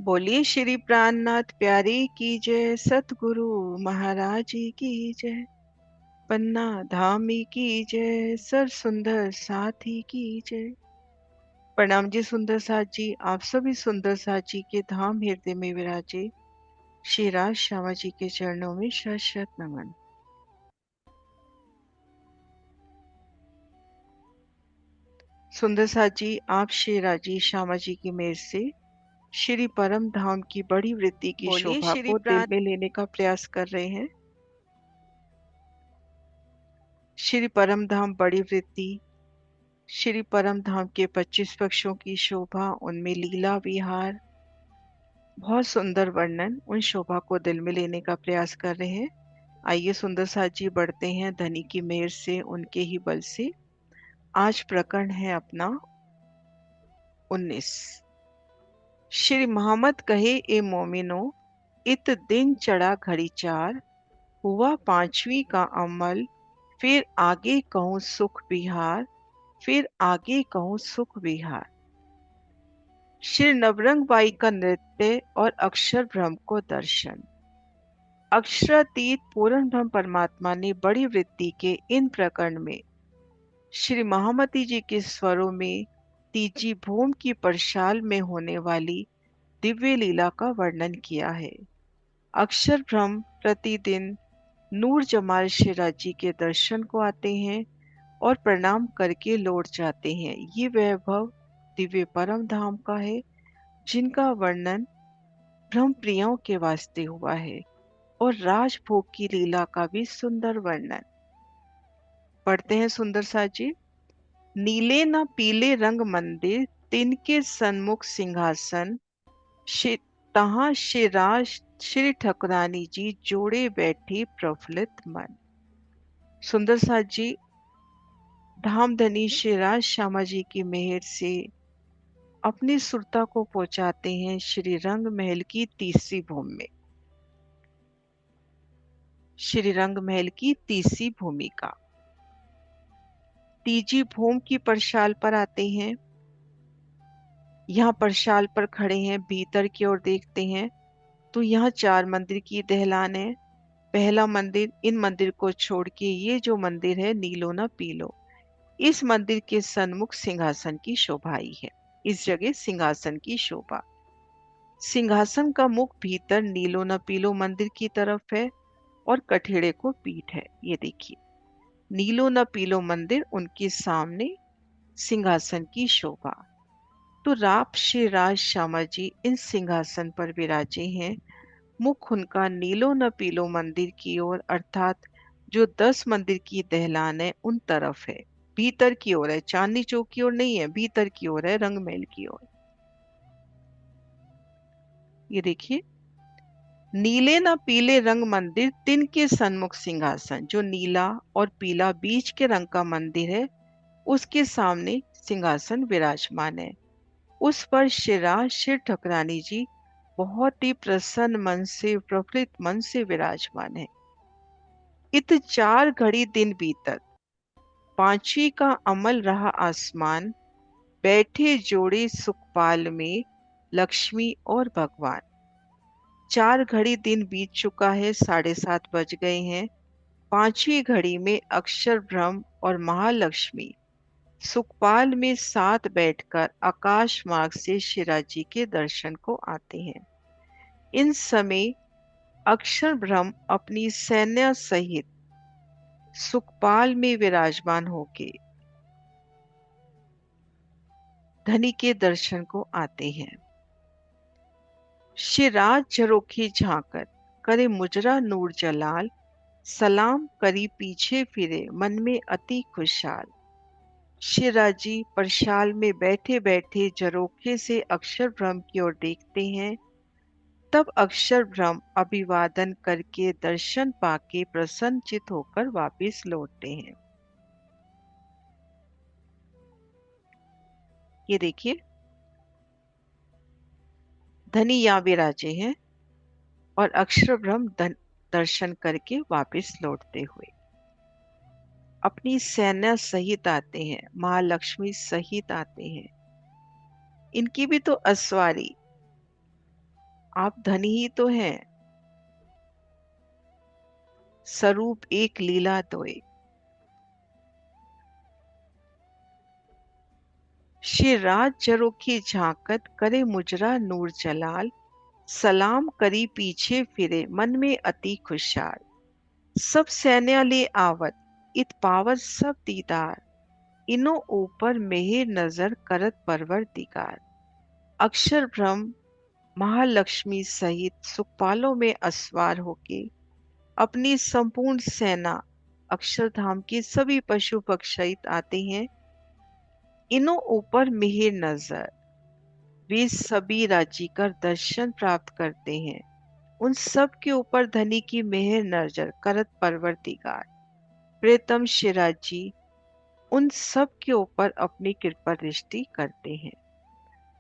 बोलिए श्री प्राणनाथ प्यारे की जय, सतगुरु महाराज जी की जय, पन्ना धामी की जय, सर सुंदर साथी की जय। प्रणाम जी सुंदर साथ जी, आप सभी सुंदर साथ जी के धाम हृदय में विराजे श्री राज श्यामा जी के चरणों में शत शत नमन। सुंदर साथ जी, आप श्री राजी श्यामा जी की मेहर से श्री परम धाम की बड़ी वृत्ति की बोलिए शोभा श्री को दिल प्राण। में लेने का प्रयास कर रहे हैं। श्री परम धाम बड़ी वृत्ति, श्री परम धाम के 25 पक्षों की शोभा, उनमें लीला विहार, बहुत सुंदर वर्णन, उन शोभा को दिल में लेने का प्रयास कर रहे हैं। आइए सुंदर साथ जी बढ़ते हैं धनी की मेहर से, उनके ही बल से। आज प्रकरण है अपना 19। श्री मोहम्मद कहे ए मोमिनो, इत दिन चढ़ा घड़ी चार, हुआ पांचवी का अमल, फिर आगे कहूँ सुख विहार, फिर आगे कहूँ सुख विहार। श्री नवरंग बाई का नृत्य और अक्षर ब्रह्म को दर्शन। अक्षरातीत पूर्ण ब्रह्म परमात्मा ने बड़ी वृत्ति के इन प्रकरण में श्री महामती जी के स्वरों में तीजी भूम की परशाल में होने वाली दिव्य लीला का वर्णन किया है। अक्षर ब्रह्म प्रतिदिन नूर जमाल शिरा जी के दर्शन को आते हैं और प्रणाम करके लौट जाते हैं। ये वैभव दिव्य परम धाम का है, जिनका वर्णन ब्रह्म प्रियों के वास्ते हुआ है, और राजभोग की लीला का भी सुंदर वर्णन। पढ़ते हैं सुंदर सा जी। नीले न पीले रंग मंदिर, तिनके सन्मुख सिंहासन, शि- तहां शिराज श्री ठकुरानी जी जोड़े बैठी प्रफुल्लित मन। सुंदर सा जी धामधनी श्री राज श्यामा जी की मेहर से अपनी सुरता को पहुंचाते हैं श्री रंग महल की तीसरी भूमि में। श्री रंग महल की तीसरी भूमिका, तीजी भूम की परशाल पर आते हैं। यहाँ परशाल पर खड़े हैं, भीतर की ओर देखते हैं तो यहाँ 4 मंदिर की दहलान है। पहला मंदिर, इन मंदिर को छोड़ के ये जो मंदिर है नीलो न पीलो, इस मंदिर के सन्मुख सिंहासन की शोभा आई है। इस जगह सिंहासन की शोभा, सिंहासन का मुख भीतर नीलो न पीलो मंदिर की तरफ है और कठेड़े को पीठ है। ये देखिए, नीलो न पीलो मंदिर, उनके सामने सिंहासन की शोभा। तो राप श्री राज श्यामा जी इन सिंहासन पर विराजे हैं। मुख उनका नीलो न पीलो मंदिर की ओर, अर्थात जो 10 मंदिर की दहलान है उन तरफ है, भीतर की ओर है, चांदनी चौक की ओर नहीं है, भीतर की ओर है, रंगमहल की ओर। ये देखिए, नीले न पीले रंग मंदिर, तिनके सन्मुख सिंहासन, जो नीला और पीला बीच के रंग का मंदिर है उसके सामने सिंहासन विराजमान है। उस पर श्री ठकुरानी जी बहुत ही प्रसन्न मन से, प्रफुल्लित मन से विराजमान है। इत 4 घड़ी दिन बीतत, पांचवी का अमल रहा आसमान, बैठे जोड़े सुखपाल में लक्ष्मी और भगवान। 4 घड़ी दिन बीत चुका है, 7:30 बज गए हैं। पांचवी घड़ी में अक्षर ब्रह्म और महालक्ष्मी सुखपाल में साथ बैठकर आकाश मार्ग से शिराजी के दर्शन को आते हैं। इन समय अक्षर ब्रह्म अपनी सैन्य सहित सुखपाल में विराजमान होके धनी के दर्शन को आते हैं। शिराज झरोखे झांकर करे मुजरा नूर जलाल, सलाम करी पीछे फिरे मन में अति खुशहाल। शिराजी परशाल में बैठे बैठे झरोखे से अक्षर ब्रह्म की ओर देखते हैं। तब अक्षर ब्रह्म अभिवादन करके दर्शन पाके प्रसन्नचित होकर वापिस लौटते हैं। ये देखिए, धनी यहाँ विराजे हैं और अक्षर ब्रह्म दर्शन करके वापिस लौटते हुए अपनी सेना सहित आते हैं, महालक्ष्मी सहित आते हैं। इनकी भी तो अस्वारी आप धनी ही तो हैं। स्वरूप एक लीला दोए। श्री राज जरोखी झांकत करे मुजरा नूर जलाल। सलाम करी पीछे फिरे मन में अति खुशाल। सब सैन्य ले आवत इत पावत सब दीदार। इनो ऊपर मेहर नजर करत परवरदिगार। अक्षर ब्रह्म महालक्ष्मी सहित सुखपालों में अस्वार होके अपनी संपूर्ण सेना अक्षरधाम के सभी पशु पक्षी आते हैं। इनो ऊपर मिहिर नजर वे सभी राजी कर दर्शन प्राप्त करते हैं। उन सब के ऊपर धनी की मेहर नजर करत परवरदिगार प्रीतम शिराजी उन सब के ऊपर अपनी कृपा दृष्टि करते हैं।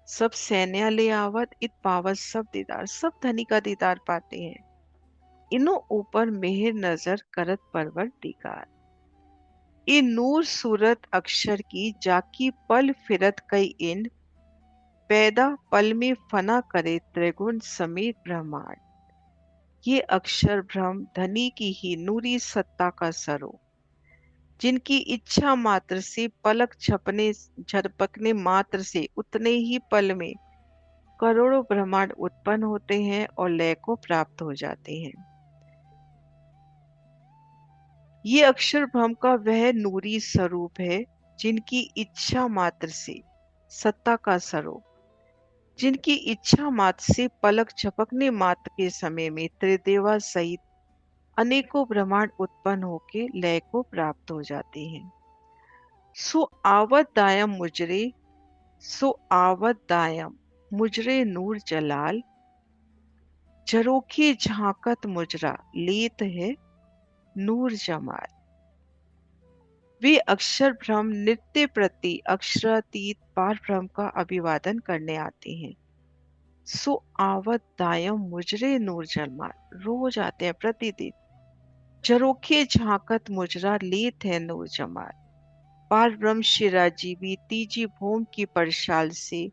सब सैन्य ले आवत इत पावत सब दीदार, सब धनी का दीदार पाते हैं। इनो ऊपर मेहर नजर करत परवरदिगार। ये नूर सूरत अक्षर की जाकी पल फिरत कई इन। पैदा पल में फना करे त्रिगुण समेत ब्रह्मांड। ये अक्षर ब्रह्म धनी की ही नूरी सत्ता का सरो, जिनकी इच्छा मात्र से पलक झपने झपकने मात्र से उतने ही पल में करोड़ों ब्रह्मांड उत्पन्न होते हैं और लय को प्राप्त हो जाते हैं। ये अक्षर ब्रह्म का वह नूरी स्वरूप है जिनकी इच्छा मात्र से सत्ता का स्वरूप, जिनकी इच्छा मात्र से पलक झपकने मात्र के समय में त्रिदेवा सहित अनेकों ब्रह्मांड उत्पन्न होके लय को प्राप्त हो जाते हैं। सो आवत दायम मुजरे, सो आवत दायम मुजरे नूर जलाल। झरोखे झांकत मुजरा लेत है नूर जमाल। वे अक्षर ब्रह्म नित्य प्रति अक्षरातीत पार ब्रह्म का अभिवादन करने आते हैं। सो आवत दायम मुजरे नूर जमाल, रोज आते हैं प्रतिदिन। झरोखे झांकत मुजरा लेत है नूर जमाल। पार ब्रह्म शिराजी भी तीजी भूम की परशाल से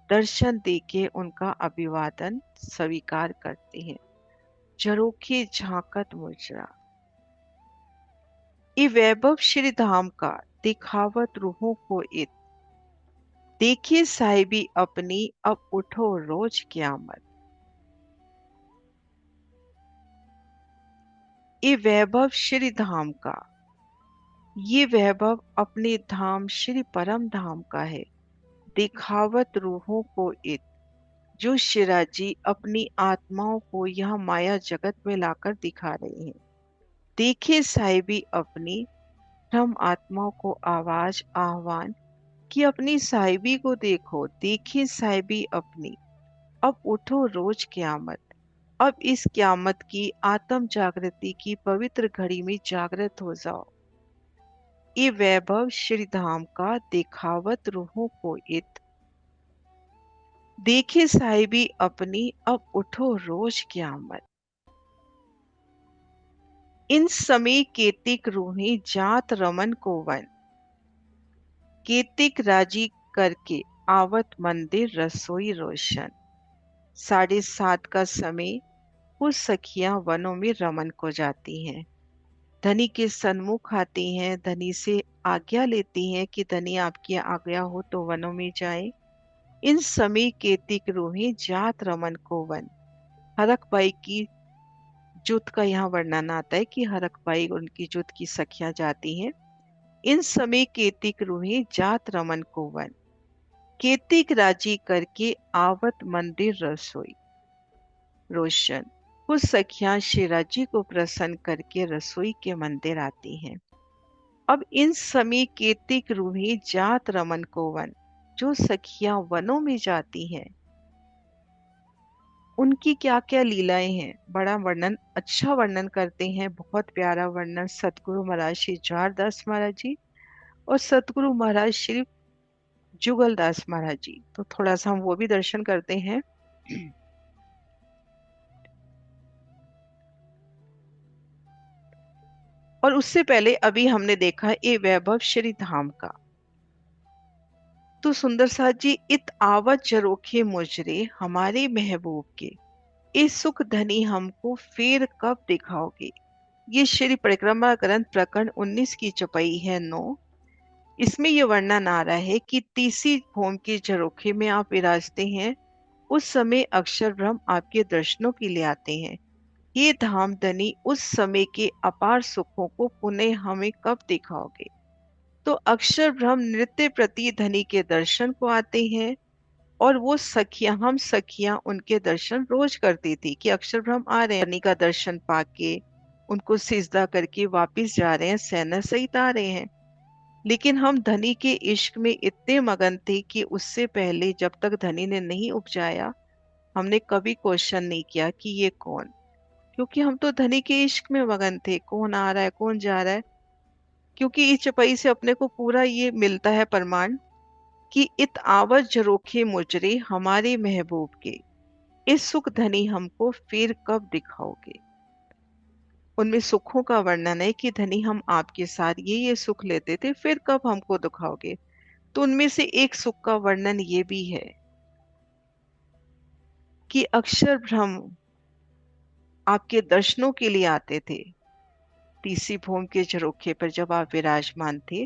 दर्शन देके उनका अभिवादन स्वीकार करते हैं। झरोखे झांकत मुजरा, ये वैभव श्री धाम का दिखावत रूहों को इत। देखिए साहिबी अपनी अब उठो रोज क्यामत। ये वैभव श्री धाम का, ये वैभव अपने धाम श्री परम धाम का है। दिखावत रूहों को इत, जो शिराजी अपनी आत्माओं को यह माया जगत में लाकर दिखा रहे हैं। देखे साहिबी अपनी, हम आत्माओं को आवाज आह्वान कि अपनी साहिबी को देखो। देखिए साहिबी अपनी, अब उठो रोज क्यामत। अब इस क्यामत की आत्म जागृति की पवित्र घड़ी में जागृत हो जाओ। ये वैभव श्री धाम का दिखावत रूहों को इत। देखे साहिबी अपनी, अब उठो रोज क्यामत। इन समय केतिक रूहें जात रमन को वन। केतिक राजी करके आवत मंदिर रसोई रोशन। 7:30 का समय कुछ सखियां वनों में रमन को जाती हैं। धनी के सन्मुख आती हैं, धनी से आज्ञा लेती हैं कि धनी आपकी आज्ञा हो तो वनों में जाए। इन समय केतिक रूहें जात रमन को वन। हरकबाई की जुत का यहाँ वर्णन आता है कि हरकबाई उनकी जुत की सखियां जाती हैं। इन समय केतिक रूहें जात रमन को वन। केतिक राजी करके आवत मंदिर रसोई रोशन। कुछ सखियां शिराजी को प्रसन्न करके रसोई के मंदिर आती हैं। अब इन समय केतिक रूहें जात रमन को वन, जो सखियां वनों में जाती हैं उनकी क्या क्या लीलाएं हैं, बड़ा वर्णन, अच्छा वर्णन करते हैं। बहुत प्यारा वर्णन सतगुरु महाराज श्री जवाहरदास महाराज जी और सतगुरु महाराज श्री जुगलदास महाराज जी। तो थोड़ा सा हम वो भी दर्शन करते हैं। और उससे पहले अभी हमने देखा ये वैभव श्री धाम का। तो सुंदर साथ जी, इत आवत जरोखे मुजरे हमारे महबूब के। ये सुख धनी हमको फिर कब दिखाओगे। ये श्री परिक्रमा ग्रंथ प्रकरण 19 की चौपाई है 9। इसमें ये वर्णन आ रहा है कि तीसरी भूमि के झरोखे में आप विराजते हैं, उस समय अक्षर ब्रह्म आपके दर्शनों के लिए आते हैं। ये धाम धनी उस समय के अपार सुखों को पुनः हमें कब दिखाओगे। तो अक्षर ब्रह्म नृत्य प्रति धनी के दर्शन को आते हैं, और वो सखियां, हम सखियां उनके दर्शन रोज करती थी कि अक्षर ब्रह्म आ रहे हैं, धनी का दर्शन पाके उनको सिजदा करके वापिस जा रहे हैं, सेना सहित आ रहे हैं। लेकिन हम धनी के इश्क में इतने मगन थे कि उससे पहले जब तक धनी ने नहीं उपजाया, हमने कभी क्वेश्चन नहीं किया कि ये कौन। क्योंकि हम तो धनी के इश्क में मगन थे, कौन आ रहा है कौन जा रहा है। क्योंकि इस चौपाई से अपने को पूरा ये मिलता है प्रमाण कि इत आवत झरोखे मुजरे हमारे महबूब के, इस सुख धनी हमको फिर कब दिखाओगे। उनमें सुखों का वर्णन है कि धनी हम आपके साथ ये सुख लेते थे, फिर कब हमको दिखाओगे। तो उनमें से एक सुख का वर्णन ये भी है कि अक्षर ब्रह्म आपके दर्शनों के लिए आते थे। तीसरी भूमि के झरोखे पर जब आप विराजमान थे,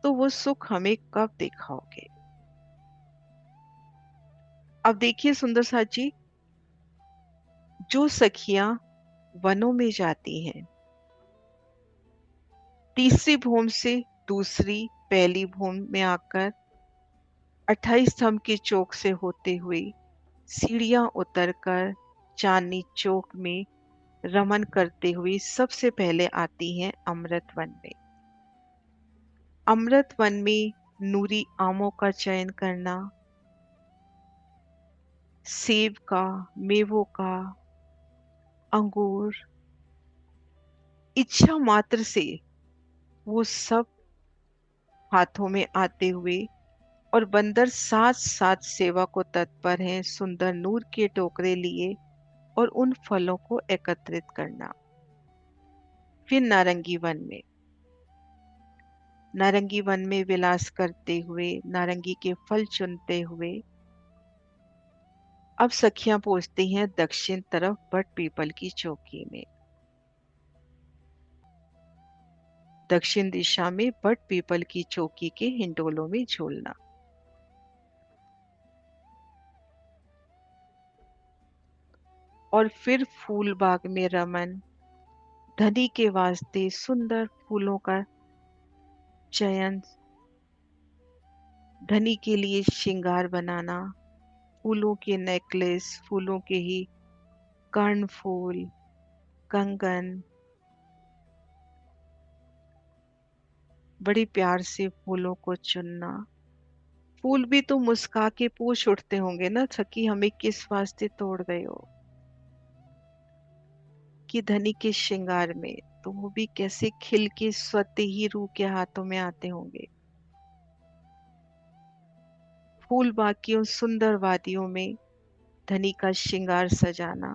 तो वो सुख हमें कब दिखाओगे। अब देखिए सुंदर साथ जी, जो सखियां वनों में जाती हैं, तीसरी भूमि से दूसरी पहली भूमि में आकर 28 स्तंभ की चौक से होते हुए सीढ़ियां उतरकर चांदनी चौक में रमन करते हुए सबसे पहले आती हैं अमृत वन में। अमृत वन में नूरी आमों का चयन करना, सेब का, मेवों का, अंगूर, इच्छा मात्र से वो सब हाथों में आते हुए, और बंदर साथ साथ सेवा को तत्पर हैं सुंदर नूर के टोकरे लिए और उन फलों को एकत्रित करना। फिर नारंगी वन में विलास करते हुए, नारंगी के फल चुनते हुए अब सखियां पहुंचती हैं दक्षिण तरफ बट पीपल की चौकी में। दक्षिण दिशा में बट पीपल की चौकी के हिंडोलों में झूलना। और फिर फूल बाग में रमन, धनी के वास्ते सुंदर फूलों का चयन, धनी के लिए श्रृंगार बनाना, फूलों के नेकलेस, फूलों के ही कर्णफूल, कंगन, बड़ी प्यार से फूलों को चुनना। फूल भी तो मुस्का के पूछ उठते होंगे ना, सखी हमें किस वास्ते तोड़ गए हो। कि धनी के श्रृंगार में तो वो भी कैसे खिल के स्वतः ही रूह के हाथों में आते होंगे। फूल बाग की उन सुंदर वादियों में धनी का श्रृंगार सजाना,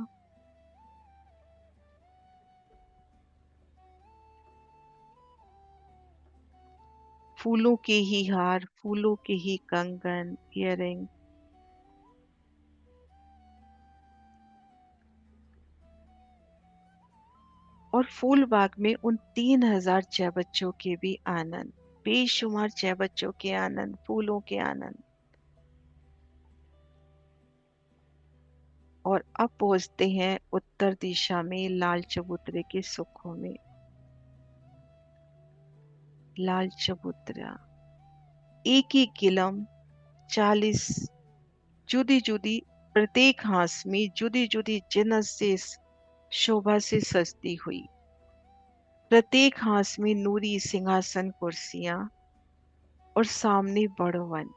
फूलों के ही हार, फूलों के ही कंगन, इयररिंग, और फूल बाग में उन 3000 जय बच्चों के भी आनंद, बेशुमार जय बच्चों के आनंद, फूलों के आनंद। और अब पहुंचते हैं उत्तर दिशा में लाल चबूतरे के सुखों में। लाल चबूतरा, एक ही किलम 40 जुदी जुदी, प्रत्येक हांस में जुदी जुदी जिनस से शोभा से सजती हुई, प्रत्येक हांस में नूरी सिंहासन कुर्सियां, और सामने बड़ो वन,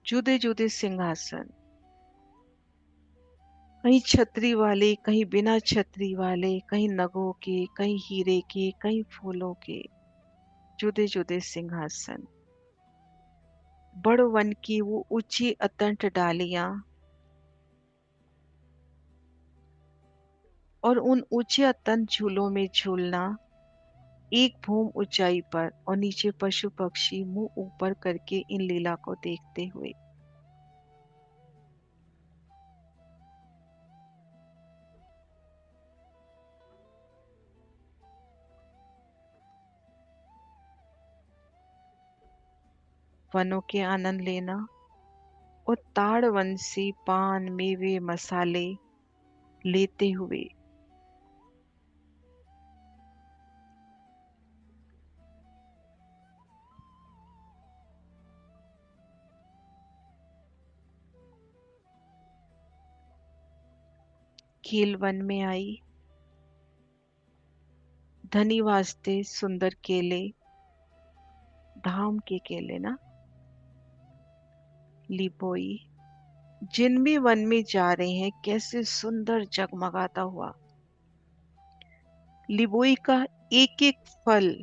जुदे जुदे सिंहासन, कहीं छतरी वाले, कहीं बिना छतरी वाले, कहीं नगों के, कहीं हीरे के, कहीं फूलों के, जुदे जुदे सिंहासन। बड़ो वन की वो ऊंची अतंट डालियां, और उन ऊंचे अतंत झूलों में झूलना, एक भूम ऊंचाई पर और नीचे पशु पक्षी मुंह ऊपर करके इन लीला को देखते हुए। वनों के आनंद लेना और ताड़ वन से पान मेवे मसाले लेते हुए खेल वन में आई। धनी वास्ते सुंदर केले, धाम के केले ना, लिपोई जिन भी वन में जा रहे हैं कैसे सुंदर जगमगाता हुआ। लिबोई का एक एक फल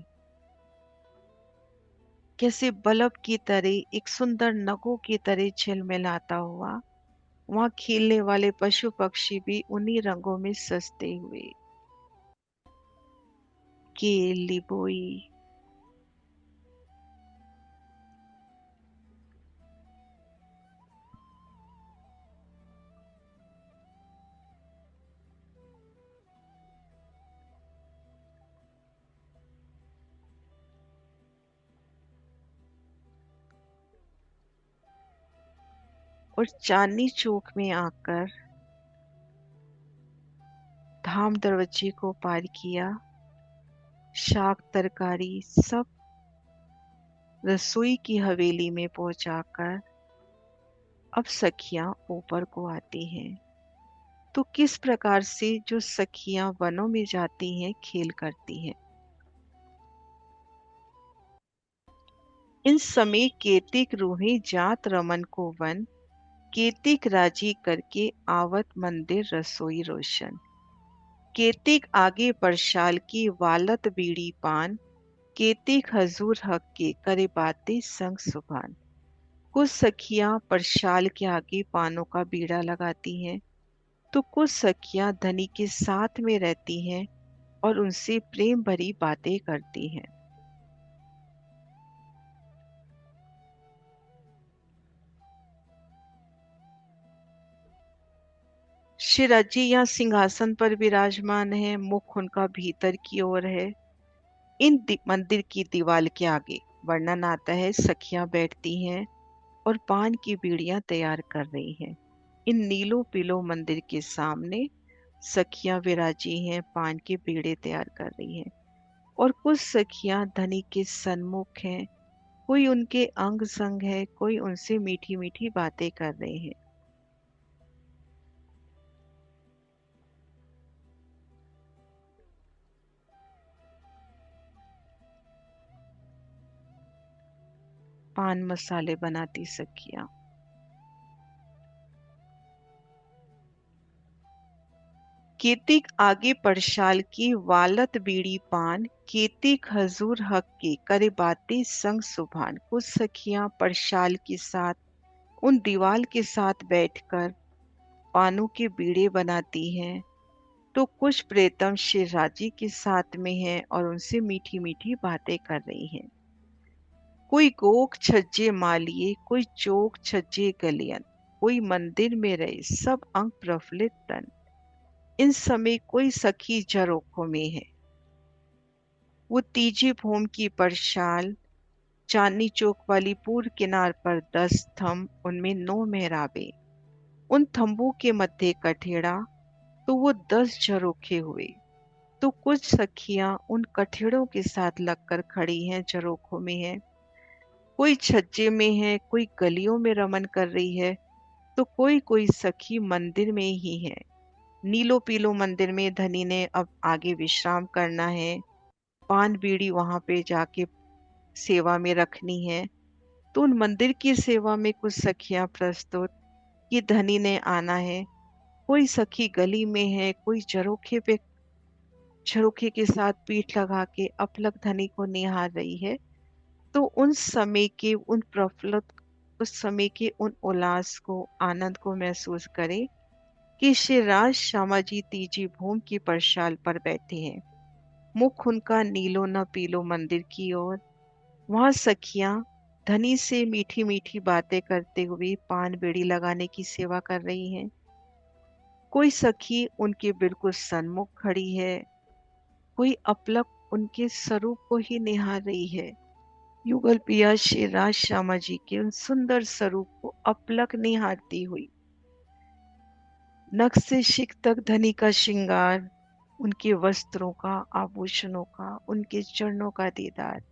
कैसे बल्ब की तरह, एक सुंदर नगों की तरह झिलमिलाता हुआ। वहां खेलने वाले पशु पक्षी भी उन्हीं रंगों में सजते हुए। केल लिबोई। और चांदनी चौक में आकर धाम दरवाजे को पार किया। शाक तरकारी सब रसोई की हवेली में पहुंचाकर अब सखियां ऊपर को आती हैं। तो किस प्रकार से जो सखियां वनों में जाती हैं खेल करती हैं। इन समय केतिक रूहे जात रमन को वन, केतिक राजी करके आवत मंदिर रसोई रोशन। केतिक आगे परशाल की वालत बीड़ी पान, केतिक हजूर हक के करे बातें संग सुभान। कुछ सखियां परशाल के आगे पानों का बीड़ा लगाती हैं, तो कुछ सखियां धनी के साथ में रहती हैं और उनसे प्रेम भरी बातें करती हैं। शिराजी यहाँ सिंहासन पर विराजमान है, मुख उनका भीतर की ओर है। इन मंदिर की दीवार के आगे वर्णन आता है सखियां बैठती हैं और पान की बीड़ियां तैयार कर रही हैं। इन नीलो पीलो मंदिर के सामने सखियां विराजी हैं, पान के बीड़े तैयार कर रही हैं। और कुछ सखियां धनी के सन्मुख हैं, कोई उनके अंग संग है, कोई उनसे मीठी मीठी बातें कर रहे हैं। पान मसाले बनाती सखियां। केतिक आगे पड़शाल की वालत बीड़ी पान, केतिक हजूर हक के करे बातें संग सुभान। कुछ सखियां पड़शाल के साथ उन दीवाल के साथ बैठकर पानों के बीड़े बनाती हैं, तो कुछ प्रेतम शिवराजी के साथ में हैं और उनसे मीठी मीठी बातें कर रही हैं। कोई गोख छज्जे मालिए, कोई चोक छज्जे गलियन, कोई मंदिर में रहे सब अंग प्रफुल्लित तन। इन समय कोई सखी झरोखों में है, वो तीजी भूम की परशाल, चांदनी चौक वाली पूर्व किनार पर 10 थंब, उनमें 9 मेहराबे, उन थंबों के मध्य कठेड़ा, तो वो 10 झरोखे हुए। तो कुछ सखियां उन कठेड़ों के साथ लगकर खड़ी हैं, झरोखों में है। कोई छज्जे में है, कोई गलियों में रमन कर रही है, तो कोई कोई सखी मंदिर में ही है। नीलो पीलो मंदिर में धनी ने अब आगे विश्राम करना है, पान बीड़ी वहां पे जाके सेवा में रखनी है। तो उन मंदिर की सेवा में कुछ सखियां प्रस्तुत कि धनी ने आना है। कोई सखी गली में है, कोई झरोखे के साथ पीठ लगा के अपलक धनी को निहार रही है। तो उन समय के उन प्रफुल्लित, उस समय के उन उल्लास को, आनंद को महसूस करें कि श्री राज श्यामा जी तीजी भूमि की परशाल पर बैठे हैं, मुख उनका नीलो न पीलो मंदिर की ओर। वहां सखियां धनी से मीठी मीठी बातें करते हुए पान बीड़ी लगाने की सेवा कर रही हैं। कोई सखी उनके बिल्कुल सन्मुख खड़ी है, कोई अपलक उनके स्वरूप को ही निहार रही है। युगल पिया श्री राज श्यामा जी के उन सुंदर स्वरूप को अपलक निहारती हुई, नख से शिख तक धनी का श्रृंगार, उनके वस्त्रों का, आभूषणों का, उनके चरणों का दीदार,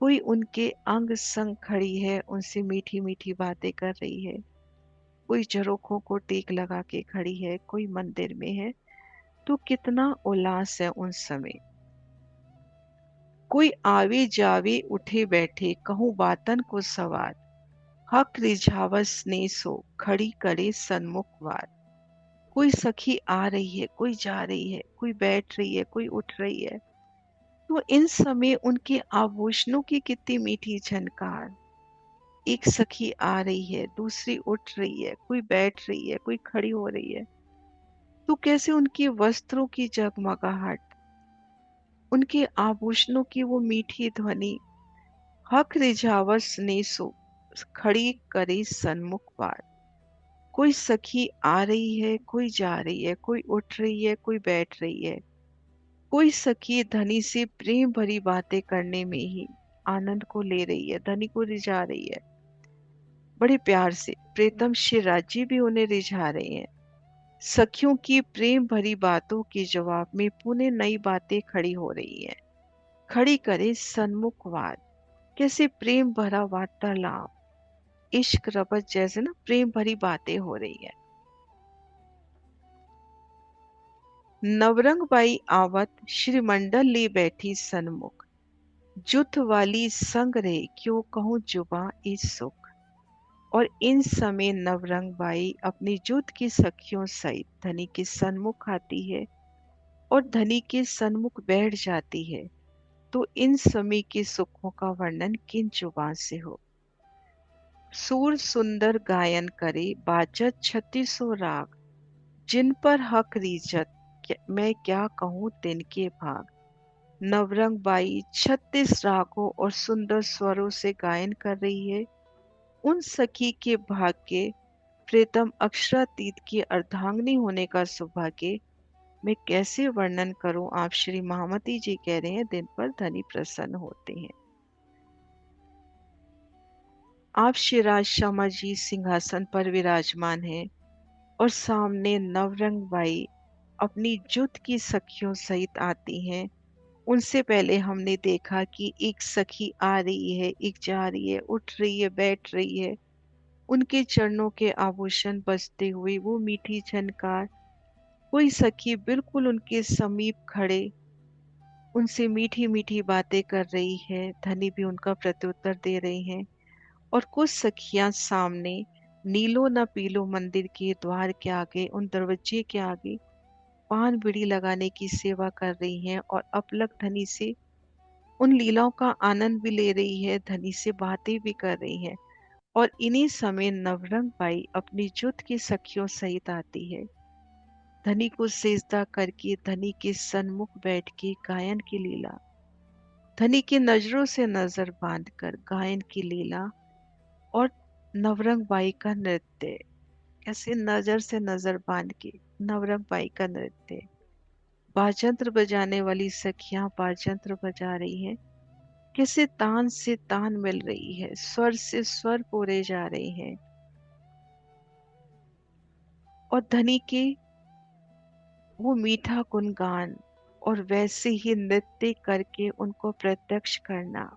कोई उनके अंग संग खड़ी है, उनसे मीठी मीठी बातें कर रही है, कोई झरोखों को टेक लगा के खड़ी है, कोई मंदिर में है, तो कितना उल्लास है उन समय। कोई आवे जावे उठे बैठे, कहूँ बातन को सवार, हक रिझावस ने सो खड़ी करे सन्मुख वार। कोई सखी आ रही है, कोई जा रही है, कोई बैठ रही है, कोई उठ रही है, तो इन समय उनके आभूषणों की कितनी मीठी झनकार। एक सखी आ रही है, दूसरी उठ रही है, कोई बैठ रही है, कोई खड़ी हो रही है, तो कैसे उनके वस्त्रों की जगमगाहट, उनके आभूषणों की वो मीठी ध्वनि, हक रिझावस ने सो खड़ी करे सन्मुख वार। कोई सखी आ रही है, कोई जा रही है, कोई उठ रही है, कोई बैठ रही है, कोई सखी धनी से प्रेम भरी बातें करने में ही आनंद को ले रही है, धनी को रिझा रही है बड़े प्यार से। प्रीतम श्री राजी भी उन्हें रिझा रहे हैं। सखियों की प्रेम भरी बातों के जवाब में पुनः नई बातें खड़ी हो रही हैं। खड़ी करे सन्मुखवाद, कैसे प्रेम भरा वार्तालाप, इश्क रबत जैसे ना प्रेम भरी बातें हो रही है। नवरंग बाई आवत श्रीमंडल ले बैठी सन्मुख, जुथ वाली संग रहे क्यों कहूँ जुबा इस सुख। और इन समय नवरंग बाई अपनी जुथ की सखियों सहित धनी के सन्मुख आती है और धनी के सन्मुख बैठ जाती है। तो इन समय के सुखों का वर्णन किन जुबान से हो। सूर सुंदर गायन करे बाजत छत्तीसों राग, जिन पर हक रीजत मैं क्या कहूँ तिनके भाग। नवरंग बाई 36 रागों और सुंदर स्वरों से गायन कर रही है। उन सखी के भाग्य प्रीतम अक्षरातीत की अर्धांगिनी होने का सौभाग्य मैं कैसे वर्णन करूं। आप श्री महामती जी कह रहे हैं दिन पर धनी प्रसन्न होते हैं। आप श्री राज शर्मा जी सिंहासन पर विराजमान हैं और सामने नवरंग बाई अपनी जुट की सखियों सहित आती हैं। उनसे पहले हमने देखा कि एक सखी आ रही है, एक जा रही है, उठ रही है, बैठ रही है, उनके चरणों के आभूषण बजते हुए वो मीठी झनकार। कोई सखी बिल्कुल उनके समीप खड़े उनसे मीठी मीठी बातें कर रही है, धनी भी उनका प्रत्युत्तर दे रहे हैं। और कुछ सखियां सामने नीलो न पीलो मंदिर के द्वार के आगे, उन दरवाजे के आगे पान बीड़ी लगाने की सेवा कर रही हैं और अपलक धनी से उन लीलाओं का आनंद भी ले रही है, धनी से बातें भी कर रही है। और इन्हीं समय नवरंग बाई अपनी जुट की सखियों सहित आती है। धनी को सेजदा करके धनी के सन्मुख बैठ के गायन की लीला, धनी की नजरों से नजर बांधकर गायन की लीला। और नवरंग बाई का नृत्य, ऐसे नजर से नजर बांध के नवरंग बाई का नृत्य। बाजंत्र बजाने वाली सखियां बाजंत्र बजा रही हैं, किसी तान से तान मिल रही है, स्वर से स्वर पूरे जा रहे हैं। और धनी के वो मीठा गुणगान और वैसे ही नृत्य करके उनको प्रत्यक्ष करना,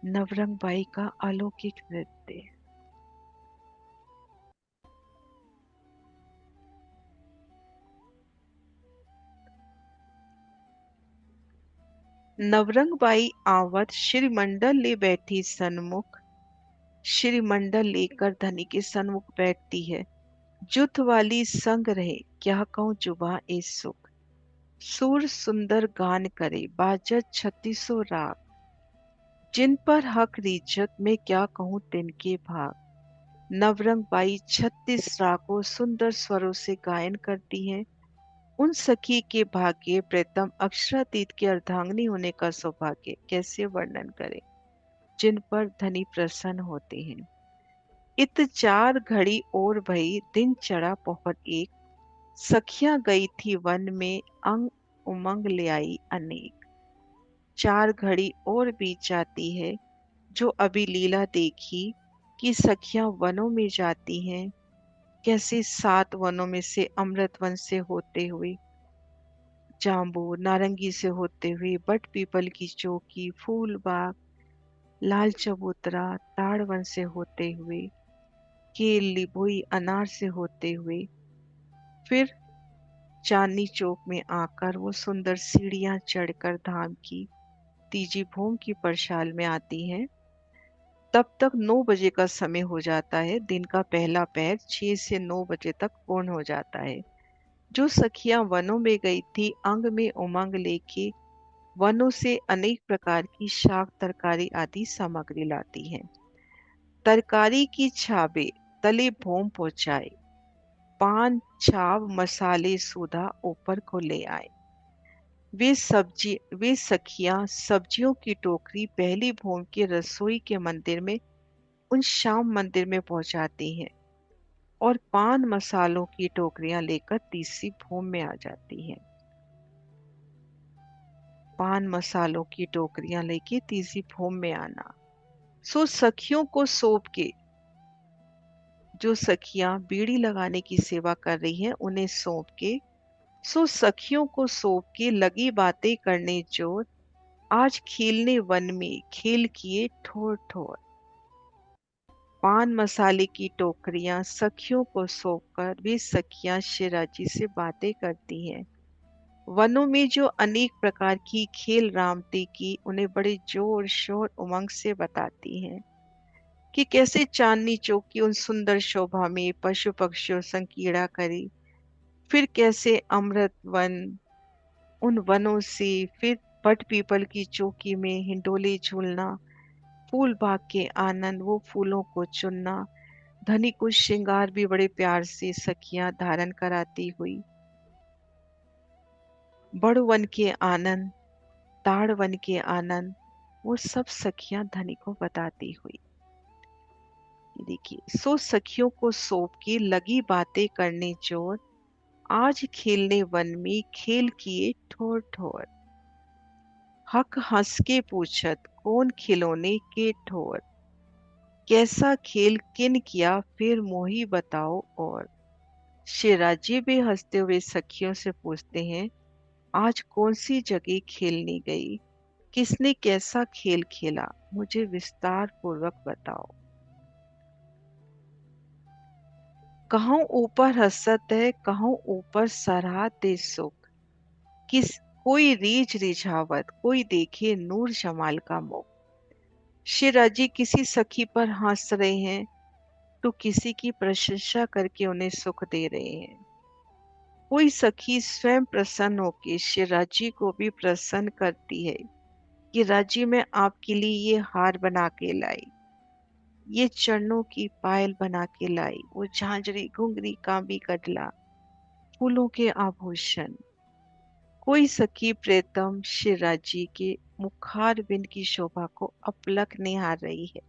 नवरंग बाई का अलौकिक नृत्य। नवरंग बाई आवत श्रीमंडल ले बैठी सन्मुख, श्रीमंडल लेकर धनी के सन्मुख बैठती है। जुथ वाली संग रहे क्या कहूँ जुबा ए सुख, सुर सुंदर गान करे बाजत छत्तीसों राग, जिन पर हक रीचत मैं क्या कहूँ तिनके भाग। नवरंग बाई 36 रागों सुंदर स्वरों से गायन करती हैं। उन सखी के भाग्य प्रीतम अक्षरातीत की अर्धांगिनी होने का सौभाग्य कैसे वर्णन करें, जिन पर धनी प्रसन्न होते हैं। इत 4 घड़ी और भई दिन चढ़ा पौहर एक, सखियां गई थी वन में अंग उमंग ले आई अनेक। 4 घड़ी और बीत जाती है, जो अभी लीला देखी कि सखियां वनों में जाती हैं, कैसे 7 वनों में से अमृत वन से होते हुए, जाम्बू नारंगी से होते हुए, बट पीपल की चौकी, फूल बाग, लाल चबूतरा, ताड़ वन से होते हुए, केल लिबोई अनार से होते हुए, फिर चांदनी चौक में आकर वो सुंदर सीढ़ियां चढ़कर धाम की तीजी भूम की परसाल में आती हैं। तब तक 9 बजे का समय हो जाता है। दिन का पहला पहर 6 से 9 बजे तक पूर्ण हो जाता है। जो सखियां वनों में गई थी, अंग में उमंग लेके वनों से अनेक प्रकार की शाक तरकारी आदि सामग्री लाती हैं। तरकारी की छाबे तले भोम पहुंचाए, पान छाव मसाले सूधा ऊपर को ले आए। वे सखियां सब्जियों की टोकरी पहली भूम के रसोई के मंदिर में, उन श्याम मंदिर में पहुंचाती हैं और पान मसालों की टोकरियां लेकर तीसरी भूम में आ जाती हैं। पान मसालों की टोकरियां लेके तीसरी भूम में आना। सो सखियों को सौंप के, जो सखियां बीड़ी लगाने की सेवा कर रही हैं उन्हें सौंप के, सो सखियों को सौंप के लगी बातें करने जोर, आज खेलने वन में खेल किए ठोर ठोर। पान मसाले की टोकरियां सखियों को सौंपकर वे सखियां शिराजी से बातें करती हैं। वनों में जो अनेक प्रकार की खेल रामते की उन्हें बड़े जोर शोर उमंग से बताती हैं कि कैसे चांदनी चौक की उन सुंदर शोभा में पशु पक्षियों संग कीड़ा करी, फिर कैसे अमृत वन, उन वनों से फिर बट पीपल की चौकी में हिंडोले झूलना, फूल बाग के आनंद, वो फूलों को चुनना, धनी को श्रृंगार भी बड़े प्यार से सखियां धारण कराती हुई, बड़वन के आनंद, ताड़ वन के आनंद, वो सब सखियां धनी को बताती हुई। देखिए, सो सखियों को सौंप के लगी बातें करने जोर, आज खेलने वन में खेल किए ठोर ठोर। हक हंस के पूछत कौन खिलौने के ठोर, कैसा खेल किन किया फिर मोही बताओ और। शिराजी भी हंसते हुए सखियों से पूछते हैं, आज कौन सी जगह खेलने गई, किसने कैसा खेल खेला, मुझे विस्तार पूर्वक बताओ। कहूँ ऊपर हसत है, कहूँ ऊपर सराहते सुख, किस कोई रीझ रिझावत, कोई देखे नूर जमाल का मुख। शिराजी किसी सखी पर हंस रहे हैं तो किसी की प्रशंसा करके उन्हें सुख दे रहे हैं। कोई सखी स्वयं प्रसन्न होकर शिराजी को भी प्रसन्न करती है कि राजी मैं आपके लिए ये हार बना के लाई, ये चरणों की पायल बना के लाई, वो झांझरी घुंघरी कांबी कटला, फूलों के आभूषण। कोई सखी प्रेतम शिराजी के मुखार बिंद की शोभा को अपलक निहार रही है।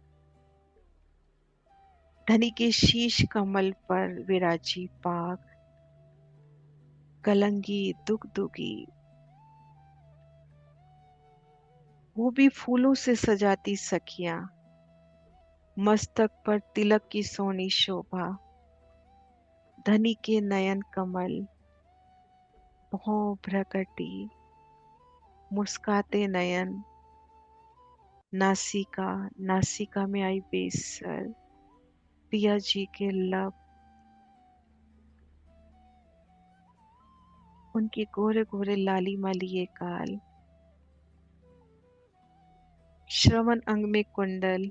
धनी के शीश कमल पर विराजी पाग, कलंगी दुगदुगी, वो भी फूलों से सजाती सखियां, मस्तक पर तिलक की सोनी शोभा, धनी के नयन कमल, भौं भ्रकटी, मुस्काते नयन, नासिका, नासिका में आई बेसर, पिया जी के लब, उनके गोरे गोरे लाली ये गाल, श्रवण अंग में कुंडल,